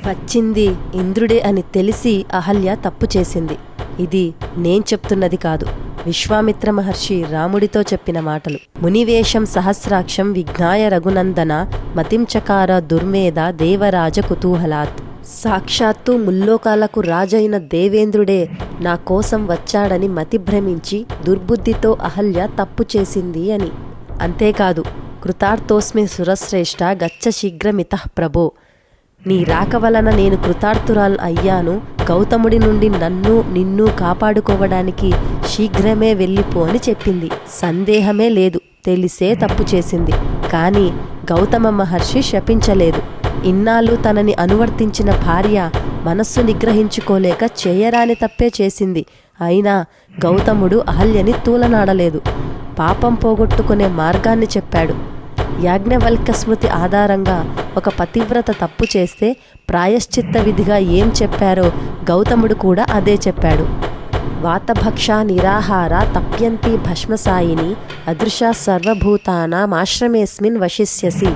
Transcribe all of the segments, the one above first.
వచ్చింది ఇంద్రుడే అని తెలిసి అహల్య తప్పు చేసింది. ఇది నేను చెప్తున్నది కాదు, విశ్వామిత్ర మహర్షి రాముడితో చెప్పిన మాటలు. మునివేషం సహస్రాక్షం విఘ్నాయ రఘునందన మతించకార దుర్మేధ దేవరాజ కుతూహలాత్. సాక్షాత్తు ముల్లోకాలకు రాజైన దేవేంద్రుడే నా కోసం వచ్చాడని మతిభ్రమించి దుర్బుద్ధితో అహల్య తప్పు చేసింది అని. అంతేకాదు, కృతార్థోస్మి సురశ్రేష్ఠ గచ్చ శీఘ్రమితః ప్రభో, నీ రాక వలన నేను కృతార్థురాలు అయ్యాను, గౌతముడి నుండి నన్ను నిన్ను కాపాడుకోవడానికి శీఘ్రమే వెళ్ళిపో అని చెప్పింది. సందేహమే లేదు, తెలిసే తప్పు చేసింది. కానీ గౌతమ మహర్షి శపించలేదు. ఇన్నాళ్ళు తనని అనువర్తించిన భార్య మనస్సు నిగ్రహించుకోలేక చేయరాని తప్పే చేసింది. అయినా గౌతముడు అహల్యని తూలనాడలేదు. పాపం పోగొట్టుకునే మార్గాన్ని చెప్పాడు. యాజ్ఞవల్క్య స్మృతి ఆధారంగా ఒక పతివ్రత తప్పు చేస్తే ప్రాయశ్చిత్త విధిగా ఏం చెప్పారో గౌతముడు కూడా అదే చెప్పాడు. వాతభక్ష నిరాహార తప్యంతి భస్మసాయిని అదృశ సర్వభూతానామాశ్రమేస్మిన్ వశిష్యసి.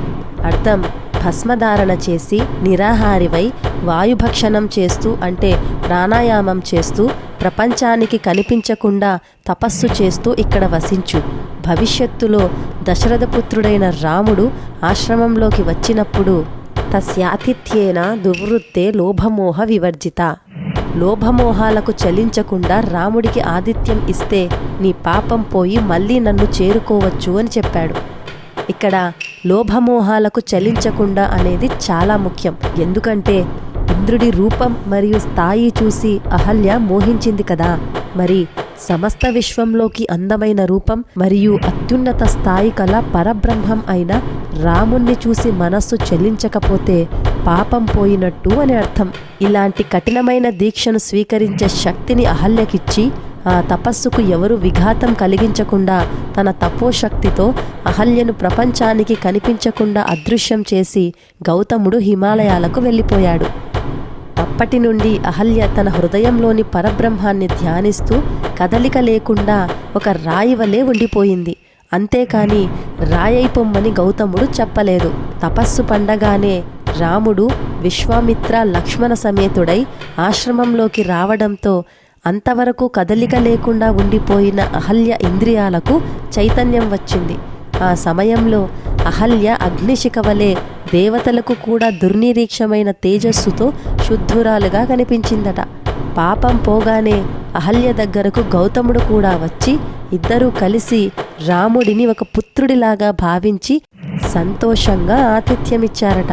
అర్థం, భస్మధారణ చేసి నిరాహారివై వాయుభక్షణం చేస్తూ అంటే ప్రాణాయామం చేస్తూ ప్రపంచానికి కనిపించకుండా తపస్సు చేస్తూ ఇక్కడ వసించు. భవిష్యత్తులో దశరథపుత్రుడైన రాముడు ఆశ్రమంలోకి వచ్చినప్పుడు తస్యాతిథ్యేన దుర్వృత్తే లోభమోహ వివర్జిత. లోభమోహాలకు చలించకుండా రాముడికి ఆతిథ్యం ఇస్తే నీ పాపం పోయి మళ్ళీ నన్ను చేరుకోవచ్చు అని చెప్పాడు. ఇక్కడ లోభమోహాలకు చలించకుండా అనేది చాలా ముఖ్యం. ఎందుకంటే ఇంద్రుడి రూపం మరియు స్థాయి చూసి అహల్య మోహించింది కదా. మరి సమస్త విశ్వంలోకి అందమైన రూపం మరియు అత్యున్నత స్థాయి కల పరబ్రహ్మం అయిన రాముణ్ణి చూసి మనస్సు చెల్లించకపోతే పాపం పోయినట్టు అని అర్థం. ఇలాంటి కఠినమైన దీక్షను స్వీకరించే శక్తిని అహల్యకిచ్చి ఆ తపస్సుకు ఎవరు విఘాతం కలిగించకుండా తన తపోశక్తితో అహల్యను ప్రపంచానికి కనిపించకుండా అదృశ్యం చేసి గౌతముడు హిమాలయాలకు వెళ్ళిపోయాడు. అప్పటి నుండి అహల్య తన హృదయంలోని పరబ్రహ్మాన్ని ధ్యానిస్తూ కదలిక లేకుండా ఒక రాయి వలె ఉండిపోయింది. అంతేకాని రాయైపొమ్మని గౌతముడు చెప్పలేదు. తపస్సు పండగానే రాముడు విశ్వామిత్ర లక్ష్మణ సమేతుడై ఆశ్రమంలోకి రావడంతో అంతవరకు కదలిక లేకుండా ఉండిపోయిన అహల్య ఇంద్రియాలకు చైతన్యం వచ్చింది. ఆ సమయంలో అహల్య అగ్నిశిఖవలే దేవతలకు కూడా దుర్నిరీక్షమైన తేజస్సుతో శుద్ధురాలుగా కనిపించిందట. పాపం పోగానే అహల్య దగ్గరకు గౌతముడు కూడా వచ్చి ఇద్దరూ కలిసి రాముడిని ఒక పుత్రుడిలాగా భావించి సంతోషంగా ఆతిథ్యమిచ్చారట.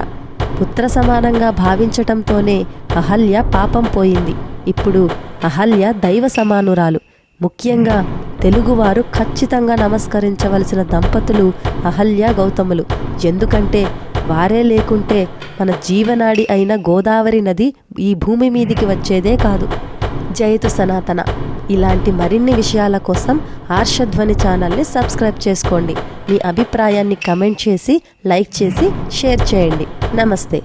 పుత్ర సమానంగా భావించటంతోనే అహల్య పాపం పోయింది. ఇప్పుడు అహల్య దైవ సమానురాలు. ముఖ్యంగా తెలుగువారు ఖచ్చితంగా నమస్కరించవలసిన దంపతులు అహల్య గౌతములు. ఎందుకంటే వారే లేకుంటే మన జీవనాడి అయిన గోదావరి నది ఈ భూమి మీదికి వచ్చేదే కాదు. జయతు సనాతన. ఇలాంటి మరిన్ని విషయాల కోసం ఆర్షధ్వని ఛానల్ని సబ్స్క్రైబ్ చేసుకోండి. మీ అభిప్రాయాన్ని కమెంట్ చేసి లైక్ చేసి షేర్ చేయండి. నమస్తే.